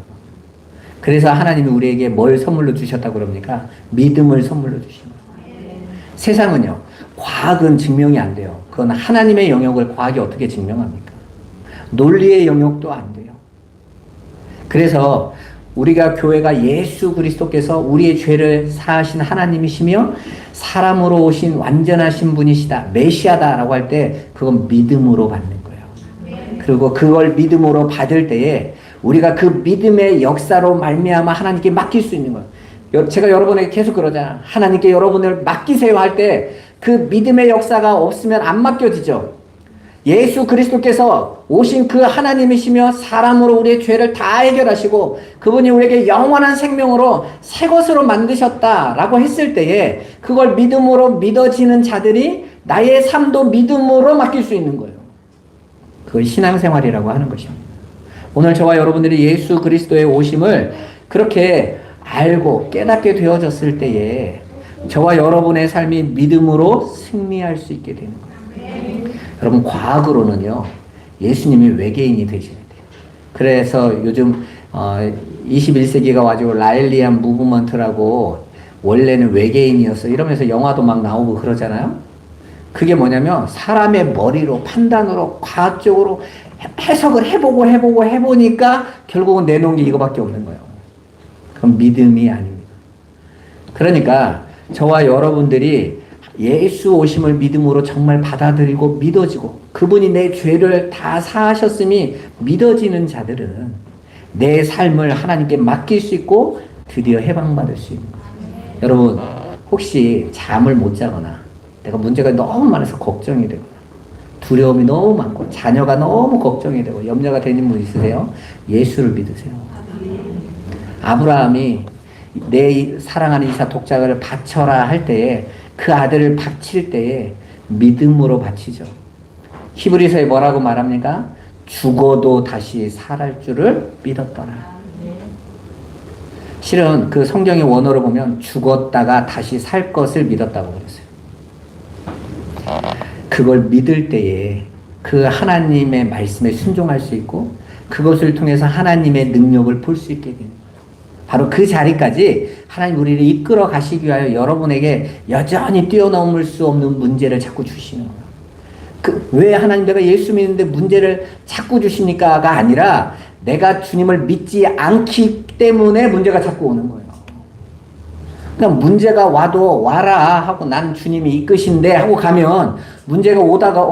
그래서 하나님이 우리에게 뭘 선물로 주셨다고 그럽니까? 믿음을 선물로 주신 거예요. 세상은요, 과학은 증명이 안 돼요. 그건 하나님의 영역을 과학이 어떻게 증명합니까? 논리의 영역도 안 돼요. 그래서 우리가 교회가 예수 그리스도께서 우리의 죄를 사하신 하나님이시며 사람으로 오신 완전하신 분이시다, 메시아다라고 할 때 그건 믿음으로 받는 거예요. 그리고 그걸 믿음으로 받을 때에 우리가 그 믿음의 역사로 말미암아 하나님께 맡길 수 있는 거예요. 제가 여러분에게 계속 그러잖아요. 하나님께 여러분을 맡기세요 할 때 그 믿음의 역사가 없으면 안 맡겨지죠. 예수 그리스도께서 오신 그 하나님이시며 사람으로 우리의 죄를 다 해결하시고 그분이 우리에게 영원한 생명으로 새 것으로 만드셨다라고 했을 때에 그걸 믿음으로 믿어지는 자들이 나의 삶도 믿음으로 맡길 수 있는 거예요. 그걸 신앙생활이라고 하는 것입니다. 오늘 저와 여러분들이 예수 그리스도의 오심을 그렇게 알고 깨닫게 되어졌을 때에 저와 여러분의 삶이 믿음으로 승리할 수 있게 되는 거예요. 여러분 과학으로는요, 예수님이 외계인이 되셔야 돼요. 그래서 요즘 21세기가 와가지고 라일리안 무브먼트라고 원래는 외계인이었어 이러면서 영화도 막 나오고 그러잖아요. 그게 뭐냐면 사람의 머리로 판단으로 과학적으로 해석을 해보니까 결국은 내놓은 게 이거밖에 없는 거예요. 그건 믿음이 아닙니다. 그러니까 저와 여러분들이 예수 오심을 믿음으로 정말 받아들이고 믿어지고 그분이 내 죄를 다 사하셨음이 믿어지는 자들은 내 삶을 하나님께 맡길 수 있고 드디어 해방받을 수 있는 거예요. 여러분 혹시 잠을 못 자거나 내가 문제가 너무 많아서 걱정이 되거나 두려움이 너무 많고 자녀가 너무 걱정이 되고 염려가 되는 분 있으세요? 예수를 믿으세요. 아브라함이 내 사랑하는 이삭 독자를 바쳐라 할 때에 그 아들을 바칠 때에 믿음으로 바치죠. 히브리서에 뭐라고 말합니까? 죽어도 다시 살할 줄을 믿었더라. 실은 그 성경의 원어로 보면 죽었다가 다시 살 것을 믿었다고 그랬어요. 그걸 믿을 때에 그 하나님의 말씀에 순종할 수 있고 그것을 통해서 하나님의 능력을 볼 수 있게 되는 거예요. 바로 그 자리까지 하나님 우리를 이끌어 가시기 위하여 여러분에게 여전히 뛰어넘을 수 없는 문제를 자꾸 주시는 거예요. 왜 하나님 내가 예수 믿는데 문제를 자꾸 주십니까가 아니라 내가 주님을 믿지 않기 때문에 문제가 자꾸 오는 거예요. 그냥 문제가 와도 와라 하고 난 주님이 이끄신데 하고 가면 문제가 오다가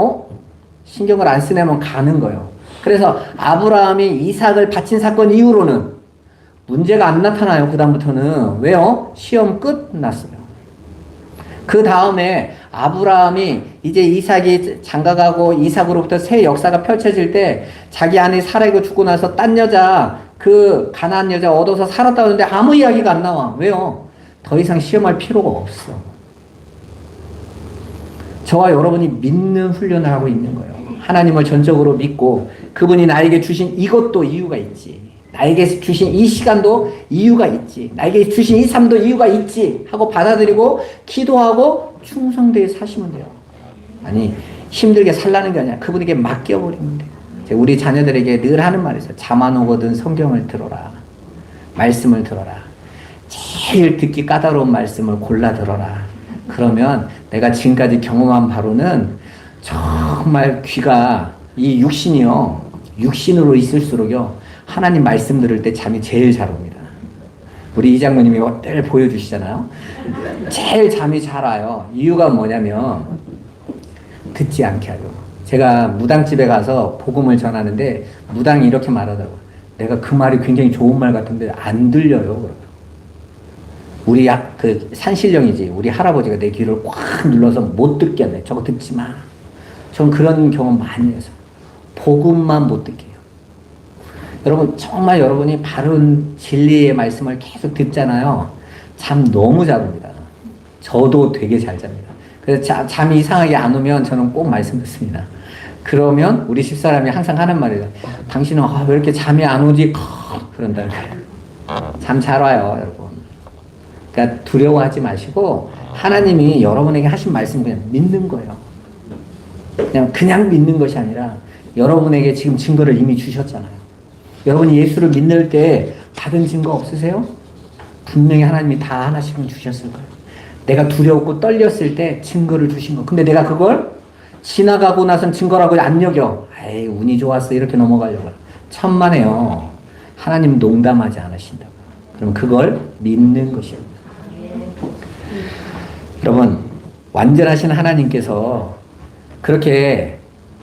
신경을 안 쓰내면 가는 거예요. 그래서 아브라함이 이삭을 바친 사건 이후로는 문제가 안 나타나요. 그 다음부터는. 왜요? 시험 끝났어요. 그 다음에 아브라함이 이제 이삭이 장가가고 이삭으로부터 새 역사가 펼쳐질 때 자기 아내 사라가 죽고 나서 딴 여자 그 가나안 여자 얻어서 살았다 하는데 아무 이야기가 안 나와. 왜요? 더 이상 시험할 필요가 없어. 저와 여러분이 믿는 훈련을 하고 있는 거예요. 하나님을 전적으로 믿고 그분이 나에게 주신 이것도 이유가 있지. 나에게 주신 이 시간도 이유가 있지. 나에게 주신 이 삶도 이유가 있지. 하고 받아들이고 기도하고 충성되게 사시면 돼요. 아니 힘들게 살라는 게 아니라 그분에게 맡겨버리면 돼요. 우리 자녀들에게 늘 하는 말이 있어요. 잠 안 오거든 성경을 들어라. 말씀을 들어라. 제일 듣기 까다로운 말씀을 골라 들어라. 그러면 내가 지금까지 경험한 바로는 정말 귀가 이 육신이요. 육신으로 있을수록요. 하나님 말씀 들을 때 잠이 제일 잘 옵니다. 우리 이장모님이 늘 보여주시잖아요. 제일 잠이 잘 와요. 이유가 뭐냐면 듣지 않게 하려고. 제가 무당집에 가서 복음을 전하는데 무당이 이렇게 말하더라고요. 내가 그 말이 굉장히 좋은 말 같은데 안 들려요. 그러더라고요. 우리 그 산신령이지. 우리 할아버지가 내 귀를 꽉 눌러서 못 듣게 하네. 저거 듣지 마. 전 그런 경험 많이 해서 복음만 못 듣게 해요. 여러분 정말 여러분이 바른 진리의 말씀을 계속 듣잖아요. 잠 너무 잘 옵니다. 저도 되게 잘 잡니다. 그래서 잠이 이상하게 안 오면 저는 꼭 말씀 듣습니다. 그러면 우리 집사람이 항상 하는 말이에요. 당신은 왜 이렇게 잠이 안 오지? 그런다. 잠 잘 와요, 여러분. 그러니까 두려워하지 마시고 하나님이 여러분에게 하신 말씀 그냥 믿는 거예요. 그냥 믿는 것이 아니라 여러분에게 지금 증거를 이미 주셨잖아요. 여러분이 예수를 믿는 때 받은 증거 없으세요? 분명히 하나님이 다 하나씩은 주셨을 거예요. 내가 두려웠고 떨렸을 때 증거를 주신 거. 근데 내가 그걸 지나가고 나선 증거라고 안 여겨. 에이, 운이 좋았어. 이렇게 넘어가려고. 천만에요. 하나님 농담하지 않으신다고. 그럼 그걸 믿는 것입니다. 여러분, 완전하신 하나님께서 그렇게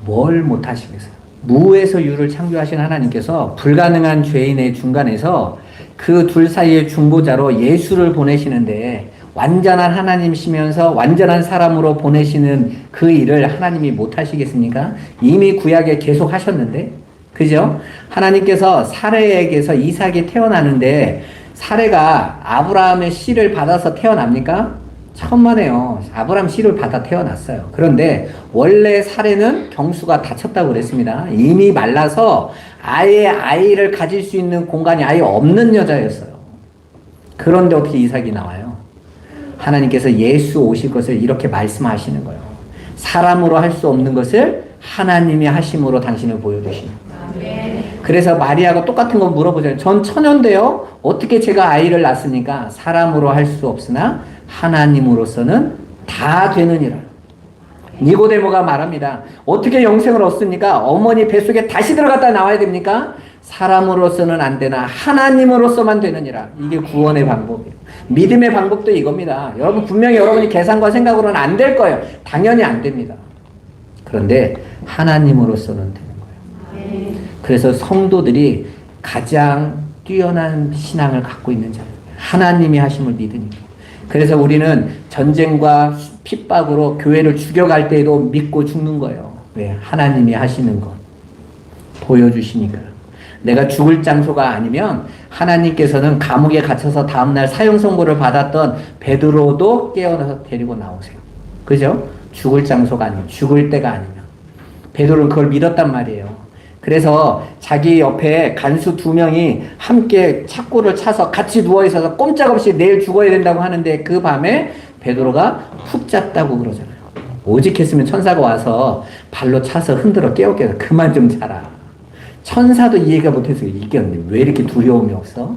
뭘 못하시겠어요? 무에서 유를 창조하신 하나님께서 불가능한 죄인의 중간에서 그 둘 사이의 중보자로 예수를 보내시는데 완전한 하나님이시면서 완전한 사람으로 보내시는 그 일을 하나님이 못하시겠습니까? 이미 구약에 계속 하셨는데, 그죠? 하나님께서 사레에게서 이삭이 태어나는데 사레가 아브라함의 씨를 받아서 태어납니까? 천만에요. 아브라함 씨를 받아 태어났어요. 그런데 원래 사레는 경수가 닫혔다고 그랬습니다. 이미 말라서 아예 아이를 가질 수 있는 공간이 아예 없는 여자였어요. 그런데 어떻게 이삭이 나와요? 하나님께서 예수 오실 것을 이렇게 말씀하시는 거예요. 사람으로 할 수 없는 것을 하나님이 하심으로 당신을 보여주시는 거예요. 그래서 마리아가 똑같은 거 물어보잖아요. 전 처녀인데요. 어떻게 제가 아이를 낳습니까? 사람으로 할 수 없으나 하나님으로서는 다 되느니라. 니고데모가 말합니다. 어떻게 영생을 얻습니까? 어머니 뱃속에 다시 들어갔다 나와야 됩니까? 사람으로서는 안 되나 하나님으로서만 되느니라. 이게 구원의 방법이에요. 믿음의 방법도 이겁니다. 여러분 분명히 여러분이 계산과 생각으로는 안 될 거예요. 당연히 안 됩니다. 그런데 하나님으로서는 되는 거예요. 그래서 성도들이 가장 뛰어난 신앙을 갖고 있는 자예요. 하나님이 하심을 믿으니까. 그래서 우리는 전쟁과 핍박으로 교회를 죽여갈 때에도 믿고 죽는 거예요. 왜? 하나님이 하시는 것 보여주시니까요. 내가 죽을 장소가 아니면 하나님께서는 감옥에 갇혀서 다음날 사형 선고를 받았던 베드로도 깨어나서 데리고 나오세요. 그죠? 죽을 장소가 아니면, 죽을 때가 아니면. 베드로는 그걸 믿었단 말이에요. 그래서 자기 옆에 간수 2명이 함께 착고를 차서 같이 누워있어서 꼼짝없이 내일 죽어야 된다고 하는데 그 밤에 베드로가 푹 잤다고 그러잖아요. 오직 했으면 천사가 와서 발로 차서 흔들어 깨우게 그만 좀 자라. 천사도 이해가 못해서 이겼는데 왜 이렇게 두려움이 없어?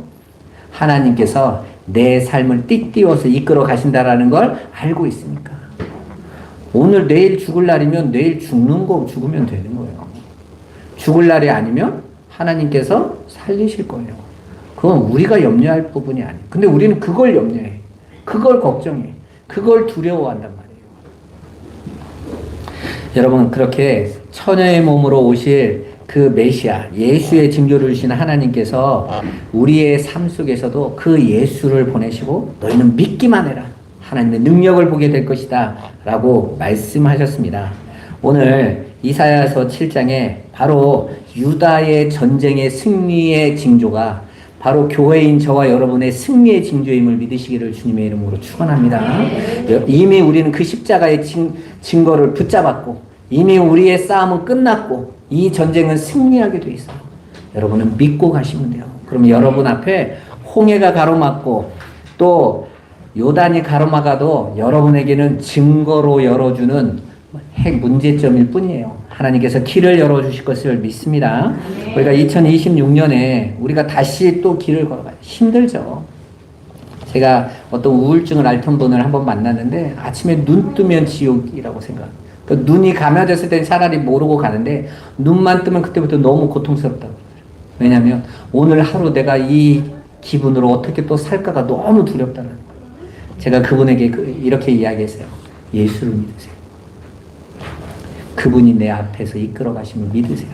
하나님께서 내 삶을 띠띠워서 이끌어 가신다라는 걸 알고 있으니까. 오늘 내일 죽을 날이면 내일 죽으면 되는 거예요. 죽을 날이 아니면 하나님께서 살리실 거예요. 그건 우리가 염려할 부분이 아니에요. 근데 우리는 그걸 염려해. 그걸 걱정해. 그걸 두려워한단 말이에요. 여러분, 그렇게 처녀의 몸으로 오실 그 메시아, 예수의 징조를 주신 하나님께서 우리의 삶 속에서도 그 예수를 보내시고 너희는 믿기만 해라. 하나님의 능력을 보게 될 것이다. 라고 말씀하셨습니다. 오늘 이사야서 7장에 바로 유다의 전쟁의 승리의 징조가 바로 교회인 저와 여러분의 승리의 징조임을 믿으시기를 주님의 이름으로 축원합니다. 이미 우리는 그 십자가의 증거를 붙잡았고 이미 우리의 싸움은 끝났고 이 전쟁은 승리하게 돼 있어요. 여러분은 믿고 가시면 돼요. 그럼 여러분 앞에 홍해가 가로막고 또 요단이 가로막아도 여러분에게는 증거로 열어주는 핵 문제점일 뿐이에요. 하나님께서 길을 열어주실 것을 믿습니다. 우리가 2026년에 우리가 다시 또 길을 걸어가요. 힘들죠. 제가 어떤 우울증을 앓던 분을 한번 만났는데 아침에 눈 뜨면 지옥이라고 생각합니다. 그 눈이 감염됐을 때는 차라리 모르고 가는데 눈만 뜨면 그때부터 너무 고통스럽다고. 왜냐하면 오늘 하루 내가 이 기분으로 어떻게 또 살까가 너무 두렵다는 거예요. 제가 그분에게 이렇게 이야기했어요. 예수를 믿으세요. 그분이 내 앞에서 이끌어 가시면 믿으세요.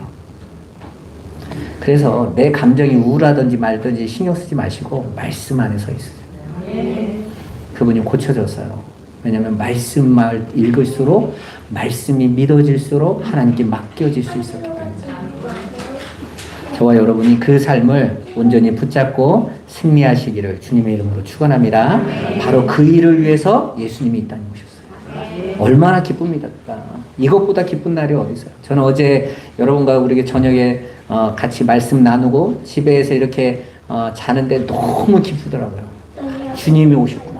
그래서 내 감정이 우울하든지 말든지 신경 쓰지 마시고 말씀 안에 서 있으세요. 그분이 고쳐졌어요. 왜냐하면 말씀을 읽을수록 말씀이 믿어질수록 하나님께 맡겨질 수 있었기 때문입니다. 저와 여러분이 그 삶을 온전히 붙잡고 승리하시기를 주님의 이름으로 축원합니다. 바로 그 일을 위해서 예수님이 이 땅에 오셨어요. 얼마나 기쁩니까? 이것보다 기쁜 날이 어디 있어요? 저는 어제 여러분과 우리 저녁에 같이 말씀 나누고 집에서 이렇게 자는데 너무 기쁘더라고요. 주님이 오셨구나.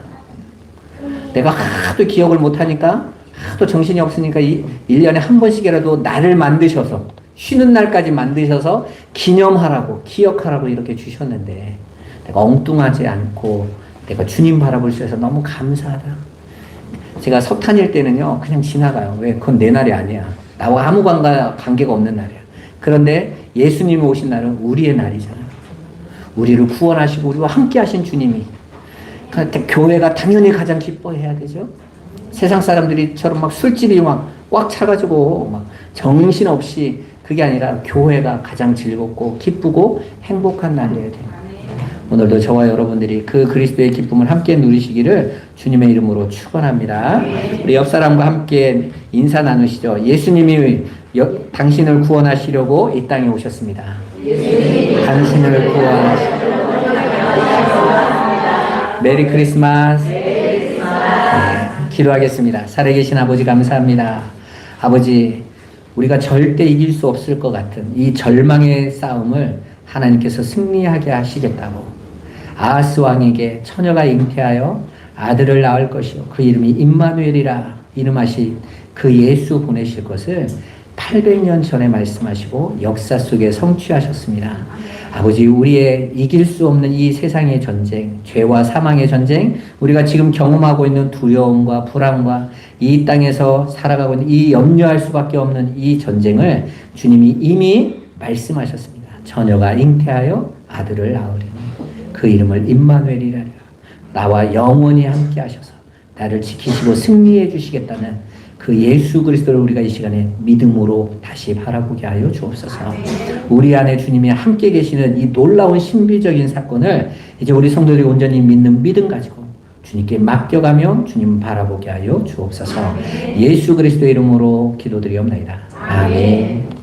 내가 하도 기억을 못하니까 하도 정신이 없으니까 1년에 한 번씩이라도 나를 만드셔서 쉬는 날까지 만드셔서 기념하라고 기억하라고 이렇게 주셨는데 내가 엉뚱하지 않고 내가 주님 바라볼 수 있어서 너무 감사하다. 제가 석탄일 때는요 그냥 지나가요. 왜? 그건 내 날이 아니야. 나와 아무 관계가 없는 날이야. 그런데 예수님이 오신 날은 우리의 날이잖아요. 우리를 구원하시고 우리와 함께 하신 주님이. 그러니까 교회가 당연히 가장 기뻐해야 되죠. 세상 사람들이처럼 막 술집이 막 꽉 차가지고 막 정신없이 그게 아니라 교회가 가장 즐겁고 기쁘고 행복한 날이어야 돼요. 오늘도 저와 여러분들이 그 그리스도의 기쁨을 함께 누리시기를 주님의 이름으로 축원합니다. 우리 옆 사람과 함께 인사 나누시죠. 예수님이 당신을 구원하시려고 이 땅에 오셨습니다. 당신을 구원하시려고. 메리 크리스마스. 네, 기도하겠습니다. 살아계신 아버지 감사합니다. 아버지, 우리가 절대 이길 수 없을 것 같은 이 절망의 싸움을 하나님께서 승리하게 하시겠다고 아하스 왕에게 처녀가 잉태하여 아들을 낳을 것이요 그 이름이 임마누엘이라 이름하신 그 예수 보내실 것을 800년 전에 말씀하시고 역사 속에 성취하셨습니다. 아버지, 우리의 이길 수 없는 이 세상의 전쟁, 죄와 사망의 전쟁, 우리가 지금 경험하고 있는 두려움과 불안과 이 땅에서 살아가고 있는 이 염려할 수밖에 없는 이 전쟁을 주님이 이미 말씀하셨습니다. 처녀가 잉태하여 아들을 낳으리니 그 이름을 임마누엘이라. 나와 영원히 함께 하셔서 나를 지키시고 승리해 주시겠다는 그 예수 그리스도를 우리가 이 시간에 믿음으로 다시 바라보게 하여 주옵소서. 우리 안에 주님이 함께 계시는 이 놀라운 신비적인 사건을 이제 우리 성도들이 온전히 믿는 믿음 가지고 주님께 맡겨가며 주님 바라보게 하여 주옵소서. 예수 그리스도의 이름으로 기도드리옵나이다. 아멘.